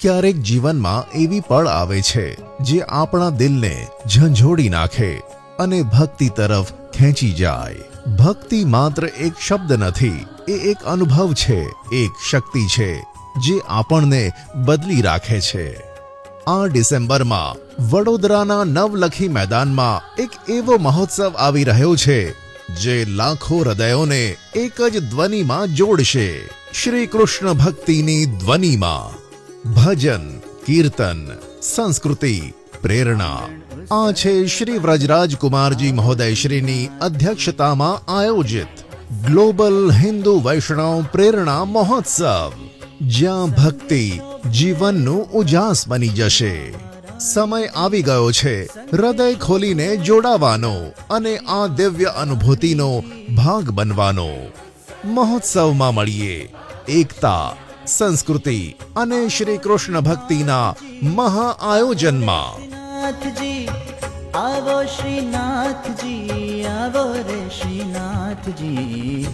ક્યારેક જીવનમાં એવી પળ આવે છે જે આપણા દિલને ઝંઝોડી નાખે અને ભક્તિ તરફ ખેંચી જાય. ભક્તિ માત્ર એક શબ્દ નથી, એ એક અનુભવ છે, એક શક્તિ છે જે આપણને બદલી રાખે છે. આ ડિસેમ્બરમાં વડોદરાના નવલખી મેદાનમાં એક એવો મહોત્સવ આવી રહ્યો છે જે લાખો હૃદયોને એક જ ધ્વનિમાં જોડશે. શ્રી કૃષ્ણ ભક્તિની ધ્વનિમાં ભજન, કીર્તન, સંસ્કૃતિ, પ્રેરણા. આ છે શ્રી વ્રજરાજકુમારજી મહોદયશ્રીની અધ્યક્ષતામાં આયોજિત ગ્લોબલ હિન્દુ વૈષ્ણવ પ્રેરણા મહોત્સવ, જ્યાં ભક્તિ જીવનનું ઉજાસ બની જશે. સમય આવી ગયો છે હૃદય ખોલીને જોડાવાનો અને આ દિવ્ય અનુભૂતિનો ભાગ બનવાનો. મહોત્સવમાં મળીએ એકતા, સંસ્કૃતિ અને શ્રી કૃષ્ણ ભક્તિના મહા આયોજનમાં. નાથજી આવો, શ્રીનાથજી આવો રે શ્રીનાથજી.